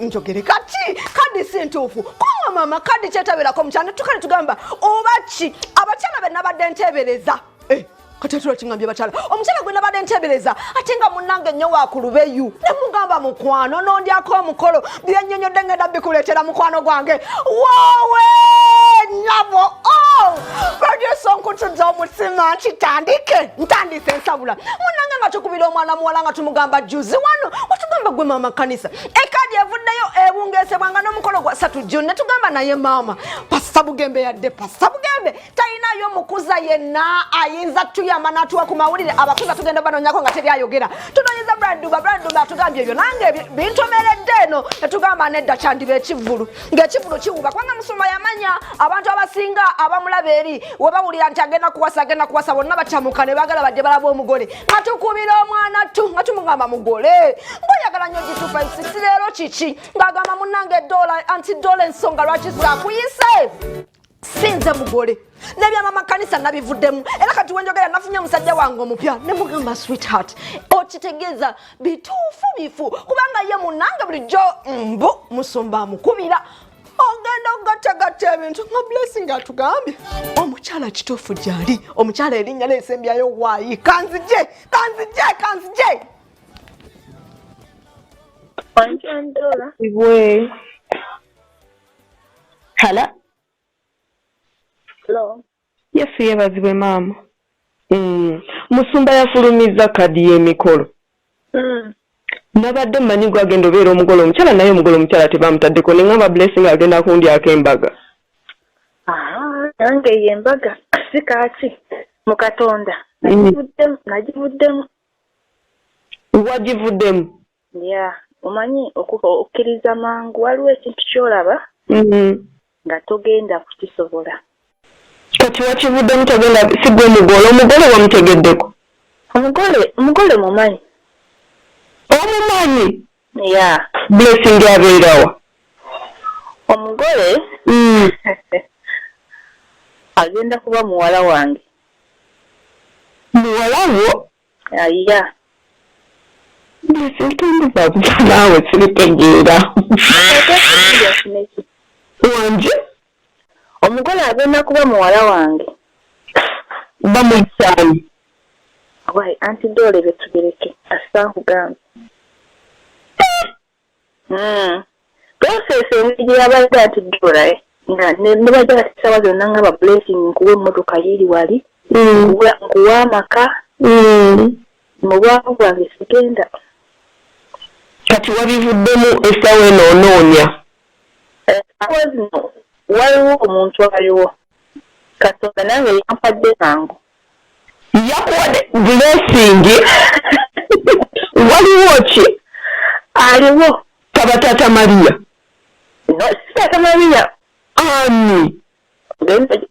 njogere kati kadi si ntuufu konga mama kadi kyetabirako mukyala tukale tugamba obachi abakyala be nabadde nteebereza kati atula kingambye bakyala omukyala gwe nabadde nteebereza ate nga munnange nnyo wakulubeyu ne mugamba mukwano n'ondyako omukolo byennyonnyodde ngenda bikuleetera mukwano gwange wowe nyabo producer onkutudde omutima kitandike ntandise ensabula munnange nga tukubira omwana muwala nga tumugamba juzi wano watugamba gwe maama kanisa ekadi evuddeyo ebungesebwanga n'omukolo gwa 3 June ne tugamba naye maama Pastor Bugembe yadde Pastor Bugembe talinayo mukuza yenna ayinza tuyamba n'atuwa ku mawulire abakuza tugenda banonyako nga tebyayogera tunonyiza Braduba atugambye ebyo nange bintomeredde eno netugamba nedda kyandiba ekivulu ng'ekivulu kiwuba kubanga Musumba yamanya abantu abasinga abamulaba eri webawulira nti agenda kuwasa bonna batamuka ne baagala badde balaba omugole nga tukubira omwana nga tumugamba mugole ng'oyagala nnyo G256 leero kiki ng'agamba munnange anti-dola ensonga lwaki zaakuyise sinze mugole nebya mama kanisa nabivuddemu era kati wenjogera nafunye musajja wange omupya ne mugamba sweetheart okitegeeza bituufu bifu kubanga ye munnange bulijjo Musumba mukubira ogenda ogattagatta ebintu nga blessing atugambye omukyala kituufu gyali omukyala erinnya leesembyayo waayi kanzije Hello. Yes, yebazibwe maama. Musumba yafulumiza kadi y'emikolo. Nabadde mmanyi gwagenda obeera omugolo omukyala naye omugolo omukyala tebamutaddeko ne ngamba blessing agenda kundyako embaga. Nange y'embaga si kaaki mu Katonda. Nagivuddemu. Wagivuddemu? Yeah, omanyi okukkiriza mangu waliwo ekintu ky'olaba nga togenda kukisobola. Kati wakivuddemu togenda sigwe omugole wamutegeddeko? Omugole mumanyi. Omumanyi? Yeah. Blessing abeerawa? Omugole agenda kuba muwala wange. Muwala wo? Yeah. Blessing tondiza kuba naawe siritegeera. Wanje? Omugole agenda kuba muwala wange. Bamusaani. Wai anti-dola betugereke asankugamba. Process engeri yabadde anti-dola nga nebajja kisawa zonna nga blessing nkuwa emmotoka yiri wali nkuwa amaka mu bwavu bwange sigenda. Kati wabivuddemu essaawa eno onoonya? Essaawa zino waliwo omuntu aliwo Katonda nange yampadde mangu. Yakuwadde blessing? Waliwo ki? Aliwo. Tabatata Maria? No, si Tata Maria. Ani?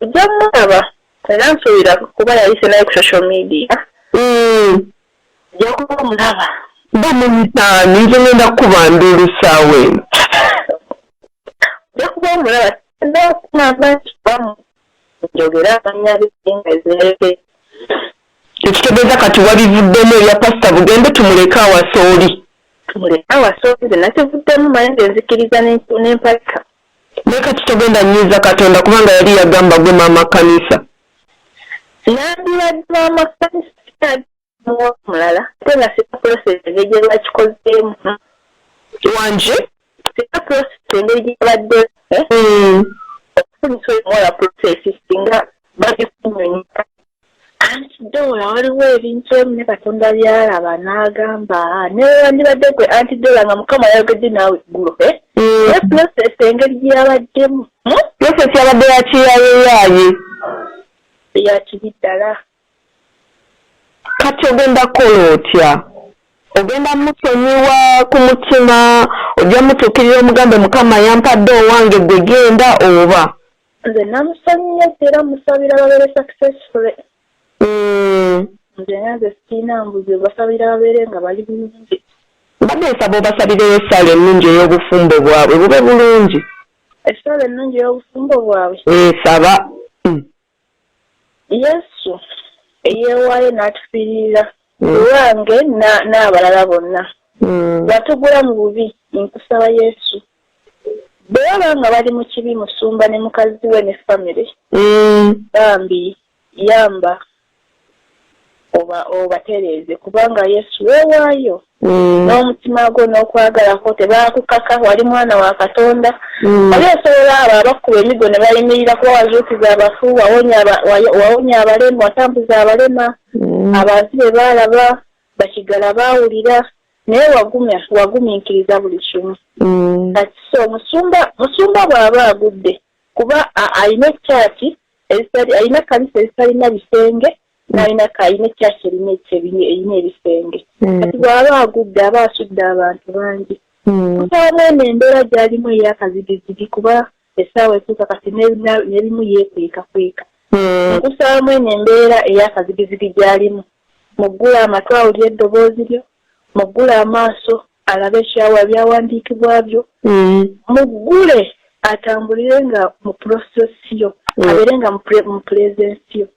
Jamulaba era nsuubira kuba yayise naye ku social media. Jakuba omulaba. Bamuyisaani nze ngenda kukuba nduulu ssaawa eno. Jakuba omulaba namba njogera amanya bisinga ezireke. Ekitegeeza kati wabivuddemu ebya Pastor Bugende tumuleke awasa oli. Tumuleke awasa oli nze nakivuddemu manye nzikiriza n'empalika. Naye kati togenda nnyiza Katonda kubanga yali yagamba gwe maama kanisa. Nandibadde maama kanisa mulala ate nga sika process engeri gye bakikozeemu. Wanje? Sika process engeri gye babadde okufunisa omuwala process singa bagifunyonyeka. Anti-dola waliwo ebintu ebimu ne Katonda byalaba n'agamba newandibadde gwe anti-dola nga Mukama yayogedde naawe eggulo ne process engeri gye yabaddemu. Process yabadde yakiyaayeeyaaye. Yakiri ddala. Kati ogenda kukola otya? Ogenda musonyiwa ku mutima ojja mutuukirira omugambe Mukama yampadde owange gwe genda oba? Nze namusonyiye era musabira babeere successful. Nze nanze sirina mbuzi basabira babeere nga bali bulungi. Mbadde nsaba obasabireyo essaala ennungi ey'obufumbo bwabwe bube bulungi. Essaala ennungi ey'obufumbo bwabwe? Saba. Yesu eyeewaayo n'atufiirira owange n'abalala bonna. batugula mu bubi nkusaba Yesu bwaba nga bali mu kibi musumba ne mukazi we ne family bambi yamba obatereeze kubanga Yesu weewaayo n'omutima gwo n'okwagala kwo tebaakukaka wali mwana wa Katonda oli osobola abo abakuba emigo ne bayimirira kuba wazuukiza abafu wawonya abalema watambuza abalema abazibe baalaba bakigala baawulira naye wagumiikiriza buli kimu kati so musumba bw'aba agudde kuba alina ekyaki alina kanisa ezitalina bisenge n'alina ekyaki erina ebisenge kati bw'aba agudde aba asudde abantu bangi kusaba mwene embeera gy'alimu ey'akazigizigi kuba essaawa etuuka kati n'ebimu yeekwekakweka nkusaba mwene embeera ey'akazigizigi gy'alimu muggula amatwi awulire eddoboozi lyo muggule amaaso alabe ekyawa byawandiikibwa byo muggule atambulire nga mu prosesiyo abeere nga mu purezensiyo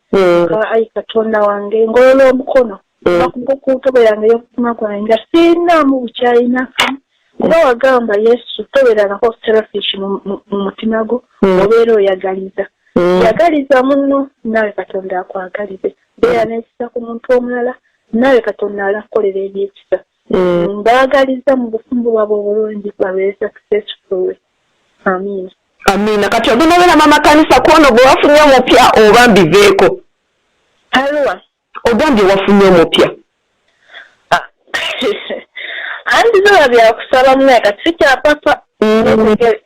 ayi Katonda wange ngolola omukono bakuba ku ntobo yange y'okutima kwange nga sirinaamu bukyayinafu nga wagamba Yesu tobeerangako selfish mu mutima gwo obeera oyagaliza yagaliza muno naawe Katonda akwagalize beera n'ekisa ku muntu omulala naawe Katonda alakukolera ebyekisa mbaagaliza mu bufumbo bwabwe obulungi babeere successful. Amiina. Amiina. Kati ogenda obeera mama kanisa kwono gwe wafunye omupya oba mbiveeko? Alwa. Ogambye wafunye omupya. Andi zola byakusaba munaye kati si kya papa.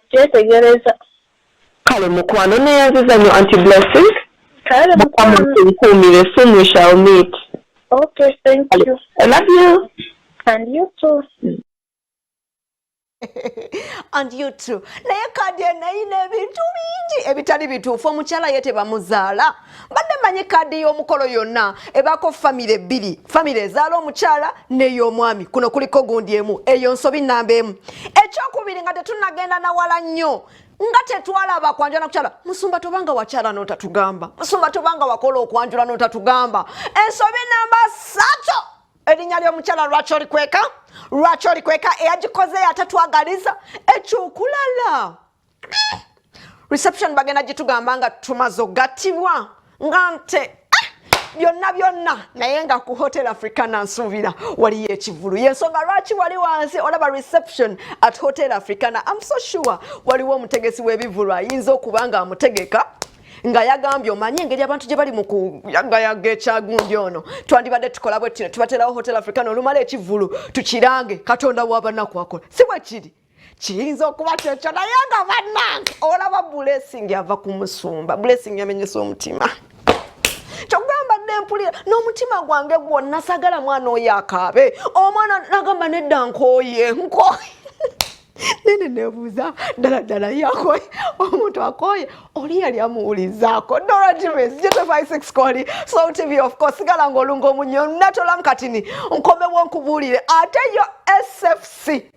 Kyetegereza. Kale mukwano neyanziza nnyo anti blessing. Kale mukwano. Nkuumire soon we shall meet. Okay, thank you. I love you. And you too. And you too. Naye kadi enayina ebintu bingi ebitali bituufu omukyala ye tebamuzaala. Mbadde manyi kadi y'omukolo yonna ebaako famire bbiri. Famire ezaala omukyala n'ey'omwami. Kuno kuliko gundi emu. Eyo nsobi nnamba emu. Ekyokubiri nga tetunnagenda nawala nnyo. Nga tetwalaba kwanjula nakukyala. Musumba tobanga wakyala n'otatugamba. Musumba tobanga wakola okwanjula n'otatugamba. Ensobi nnamba 3. Erinnya ly'omukyala lwaki olikweka eyagikoze yatatwagaliza ekyokulala reception bagenda gitugamba nga tumaze ogattibwa nga nte byonna naye nga ku Hotel Africana nsuubira waliyo ekivulu yensonga lwaki wali wansi olaba reception at Hotel Africana. I'm so sure waliwo omutegesi w'ebivulu ayinza okuba nga amutegeka nga yagambye omanyi engeri abantu gye bali mu kuyagayaga ekyagundi ono twandibadde tukola bwe tino tubaterawo Hotel Africana olumala ekivulu tukirange Katonda w'abanaku akola si bwe kiri kiyinza okuba kyekyo naye nga bannange olaba blessing ava ku musumba blessing yamenyesa omutima kyogamba nempulira n'omutima gwange gwonna sagala mwana oyo akaabe omwana nagamba nedda nkooye nene nebuuza ddala yakoye omuntu akoye oli yali amuwulizaako Dora Jimenez G256 koli Soul TV of course sigala ng'olunga omunyo natolamu katini nkomebwa nkubuulire ate yo SFC